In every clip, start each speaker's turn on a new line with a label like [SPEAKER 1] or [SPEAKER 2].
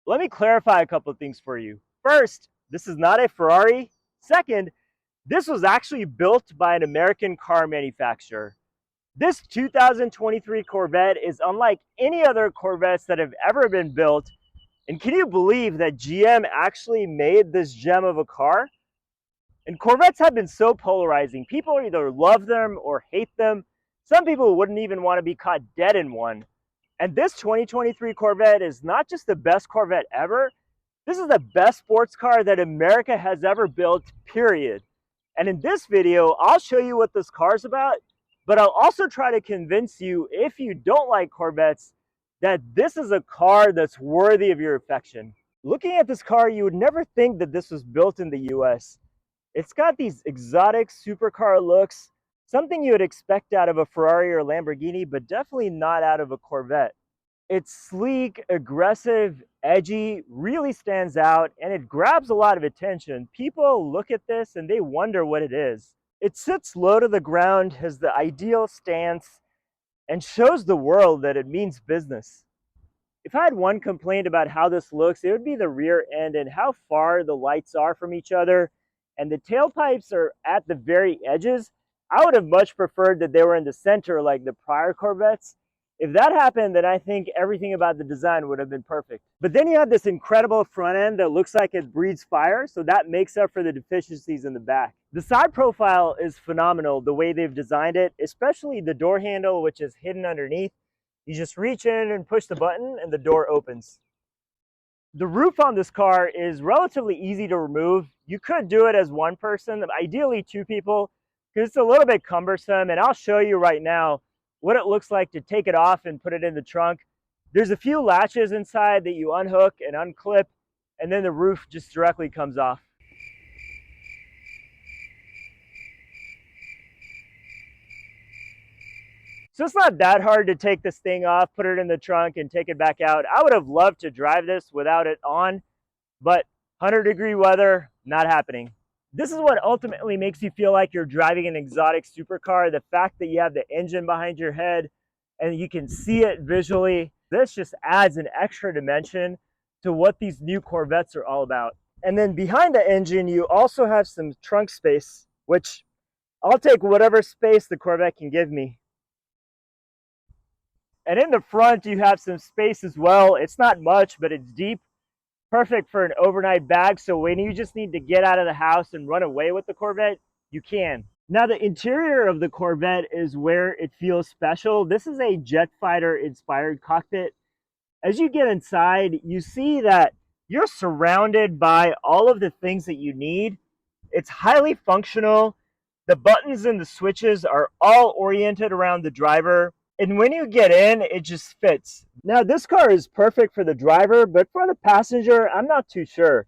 [SPEAKER 1] Let me clarify a couple of things for you. First, this is not a Ferrari. Second, this was actually built by an American car manufacturer. This 2023 Corvette is unlike any other Corvettes that have ever been built. And can you believe that GM actually made this gem of a car? And Corvettes have been so polarizing. People either love them or hate them. Some people wouldn't even want to be caught dead in one. And this 2023 Corvette is not just the best Corvette ever. This is the best sports car that America has ever built, period. And in this video, I'll show you what this car is about, but I'll also try to convince you, if you don't like Corvettes, that this is a car that's worthy of your affection. Looking at this car, you would never think that this was built in the US. It's got these exotic supercar looks, something you would expect out of a Ferrari or Lamborghini, but definitely not out of a Corvette. It's sleek, aggressive, edgy, really stands out, and it grabs a lot of attention. People look at this and they wonder what it is. It sits low to the ground, has the ideal stance, and shows the world that it means business. If I had one complaint about how this looks, it would be the rear end and how far the lights are from each other, and the tailpipes are at the very edges. I would have much preferred that they were in the center like the prior Corvettes. If that happened, then I think everything about the design would have been perfect. But then you have this incredible front end that looks like it breathes fire, so that makes up for the deficiencies in the back. The side profile is phenomenal, the way they've designed it, especially the door handle, which is hidden underneath. You just reach in and push the button and the door opens. The roof on this car is relatively easy to remove. You could do it as one person, ideally two people, because it's a little bit cumbersome, and I'll show you right now what it looks like to take it off and put it in the trunk. There's a few latches inside that you unhook and unclip, and then the roof just directly comes off. So it's not that hard to take this thing off, put it in the trunk, and take it back out. I would have loved to drive this without it on, but 100-degree weather, not happening. This is what ultimately makes you feel like you're driving an exotic supercar. The fact that you have the engine behind your head and you can see it visually, this just adds an extra dimension to what these new Corvettes are all about. And then behind the engine, you also have some trunk space, which I'll take whatever space the Corvette can give me. And in the front, you have some space as well. It's not much, but it's deep. Perfect for an overnight bag, so when you just need to get out of the house and run away with the Corvette, you can. Now, the interior of the Corvette is where it feels special. This is a jet fighter inspired cockpit. As you get inside, you see that you're surrounded by all of the things that you need. It's highly functional. The buttons and the switches are all oriented around the driver. And when you get in, it just fits. Now, this car is perfect for the driver, but for the passenger, I'm not too sure.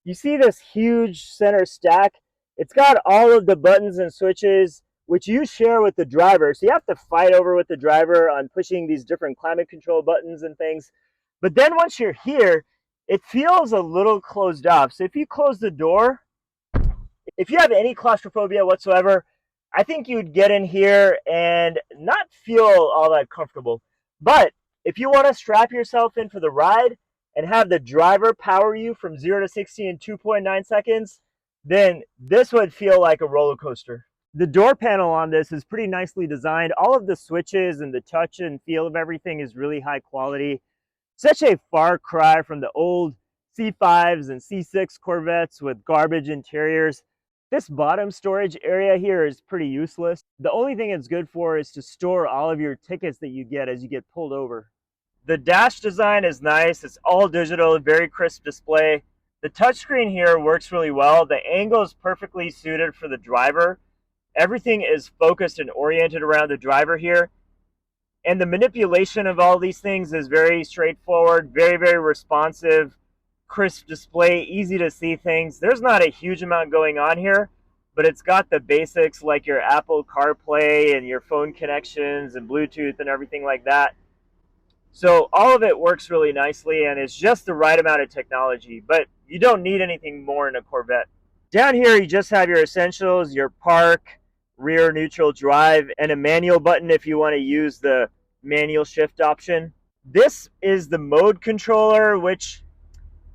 [SPEAKER 1] You see this huge center stack? It's got all of the buttons and switches, which you share with the driver. So you have to fight over with the driver on pushing these different climate control buttons and things. But then once you're here, it feels a little closed off. So if you close the door, if you have any claustrophobia whatsoever, I think you'd get in here and not feel all that comfortable. But if you want to strap yourself in for the ride and have the driver power you from 0 to 60 in 2.9 seconds, then this would feel like a roller coaster. The door panel on this is pretty nicely designed. All of the switches and the touch and feel of everything is really high quality. Such a far cry from the old C5s and C6 Corvettes with garbage interiors. This bottom storage area here is pretty useless. The only thing it's good for is to store all of your tickets that you get as you get pulled over. The dash design is nice. It's all digital, very crisp display. The touchscreen here works really well. The angle is perfectly suited for the driver. Everything is focused and oriented around the driver here. And the manipulation of all these things is very straightforward, very, very responsive. Crisp display, easy to see things. There's not a huge amount going on here, but it's got the basics like your Apple CarPlay and your phone connections and Bluetooth and everything like that. So all of it works really nicely, and it's just the right amount of technology, but you don't need anything more in a Corvette. Down here, you just have your essentials, your park, rear neutral drive, and a manual button if you want to use the manual shift option. This is the mode controller, which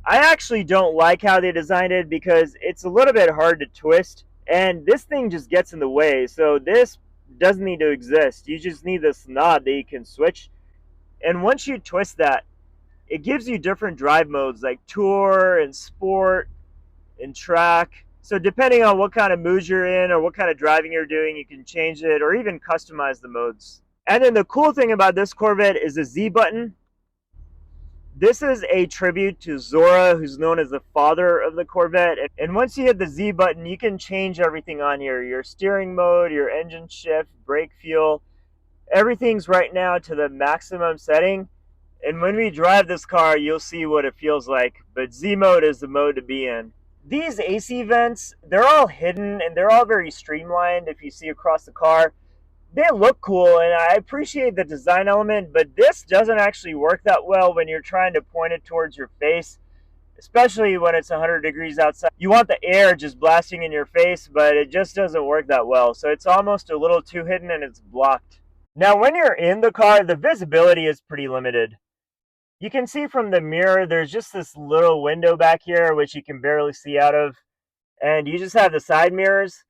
[SPEAKER 1] I actually don't like how they designed it because it's a little bit hard to twist, and this thing just gets in the way. So this doesn't need to exist. You just need this knob that you can switch, and once you twist that, it gives you different drive modes like tour and sport and track. So depending on what kind of mood you're in or what kind of driving you're doing, you can change it or even customize the modes. And then the cool thing about this Corvette is the Z button. This is a tribute to Zora, who's known as the father of the Corvette. And once you hit the Z button, you can change everything on here. Your steering mode, your engine shift, brake fuel. Everything's right now to the maximum setting. And when we drive this car, you'll see what it feels like. But Z mode is the mode to be in. These AC vents, they're all hidden and they're all very streamlined if you see across the car. They look cool and I appreciate the design element, but this doesn't actually work that well when you're trying to point it towards your face, especially when it's 100 degrees outside. You want the air just blasting in your face, but it just doesn't work that well. So it's almost a little too hidden and it's blocked. Now, when you're in the car, the visibility is pretty limited. You can see from the mirror, there's just this little window back here, which you can barely see out of. And you just have the side mirrors.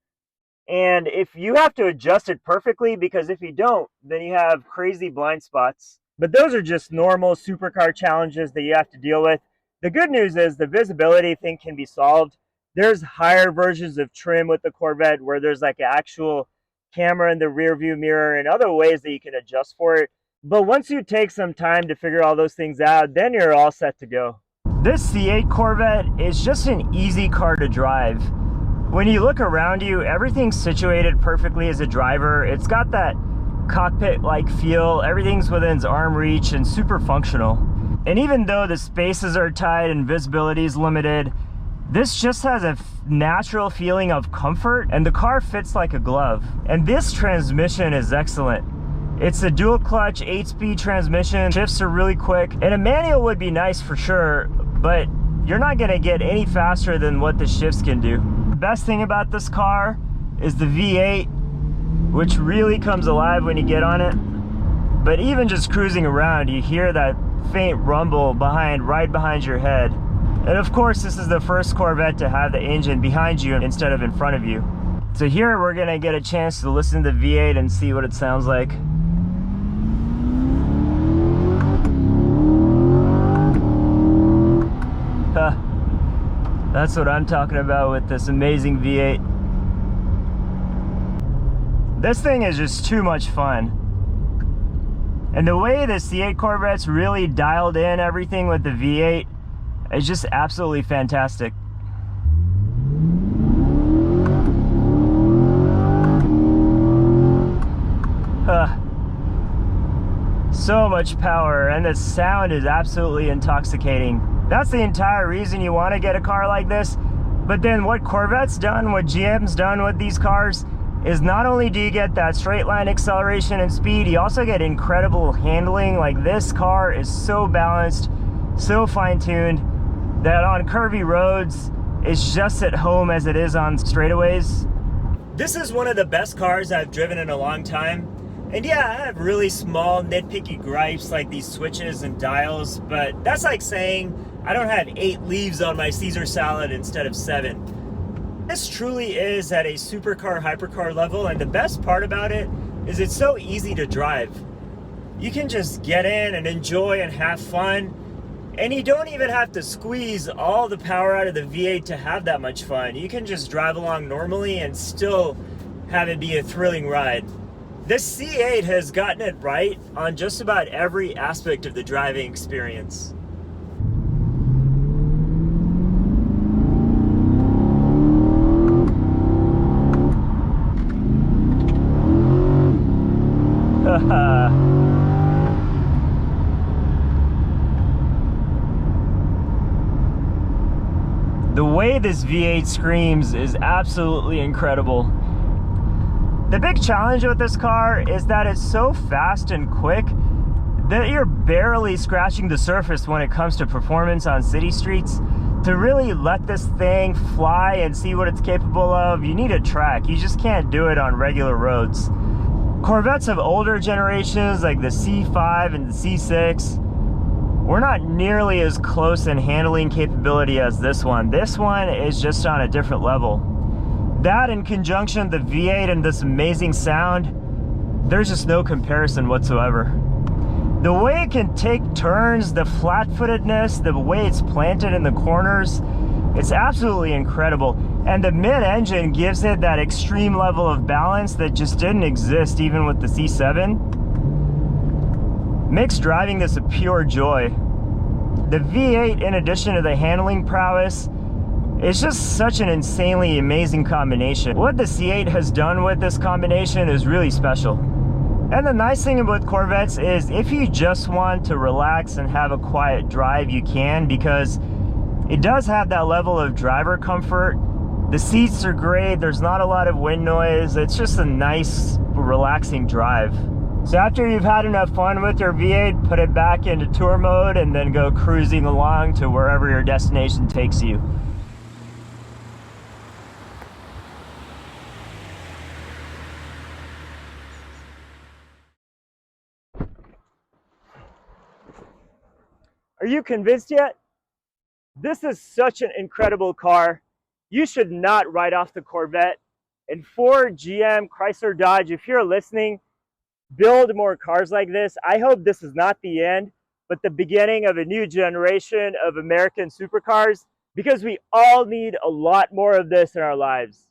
[SPEAKER 1] And if you have to adjust it perfectly, because if you don't, then you have crazy blind spots. But those are just normal supercar challenges that you have to deal with. The good news is the visibility thing can be solved. There's higher versions of trim with the Corvette where there's like an actual camera in the rear view mirror and other ways that you can adjust for it. But once you take some time to figure all those things out, then you're all set to go. This C8 Corvette is just an easy car to drive. When you look around you, everything's situated perfectly as a driver. It's got that cockpit-like feel. Everything's within its arm reach and super functional. And even though the spaces are tight and visibility is limited, this just has a natural feeling of comfort and the car fits like a glove. And this transmission is excellent. It's a dual clutch 8-speed transmission. Shifts are really quick. And a manual would be nice for sure, but you're not gonna get any faster than what the shifts can do. The best thing about this car is the V8, which really comes alive when you get on it. But even just cruising around, you hear that faint rumble right behind your head. And of course, this is the first Corvette to have the engine behind you instead of in front of you. So here we're gonna get a chance to listen to the V8 and see what it sounds like. That's what I'm talking about with this amazing V8. This thing is just too much fun. And the way the C8 Corvette's really dialed in everything with the V8 is just absolutely fantastic. So much power, and the sound is absolutely intoxicating. That's the entire reason you want to get a car like this. But then what Corvette's done, what GM's done with these cars, is not only do you get that straight line acceleration and speed, you also get incredible handling. Like, this car is so balanced, so fine-tuned, that on curvy roads, it's just at home as it is on straightaways. This is one of the best cars I've driven in a long time. And yeah, I have really small nitpicky gripes like these switches and dials, but that's like saying I don't have 8 leaves on my Caesar salad instead of 7. This truly is at a supercar, hypercar level, and the best part about it is it's so easy to drive. You can just get in and enjoy and have fun, and you don't even have to squeeze all the power out of the V8 to have that much fun. You can just drive along normally and still have it be a thrilling ride. This C8 has gotten it right on just about every aspect of the driving experience. The way this V8 screams is absolutely incredible. The big challenge with this car is that it's so fast and quick that you're barely scratching the surface when it comes to performance on city streets. To really let this thing fly and see what it's capable of, you need a track. You just can't do it on regular roads. Corvettes of older generations like the C5 and the C6, we're not nearly as close in handling capability as this one. This one is just on a different level. That in conjunction, the V8 and this amazing sound, there's just no comparison whatsoever. The way it can take turns, the flat-footedness, the way it's planted in the corners, it's absolutely incredible. And the mid-engine gives it that extreme level of balance that just didn't exist even with the C7. Makes driving this a pure joy. The V8, in addition to the handling prowess, it's just such an insanely amazing combination. What the C8 has done with this combination is really special. And the nice thing about Corvettes is if you just want to relax and have a quiet drive, you can, because it does have that level of driver comfort. The seats are great, there's not a lot of wind noise, it's just a nice, relaxing drive. So after you've had enough fun with your V8, put it back into tour mode and then go cruising along to wherever your destination takes you. Are you convinced yet? This is such an incredible car. You should not write off the Corvette. And Ford, GM, Chrysler, Dodge, if you're listening, build more cars like this. I hope this is not the end, but the beginning of a new generation of American supercars, because we all need a lot more of this in our lives.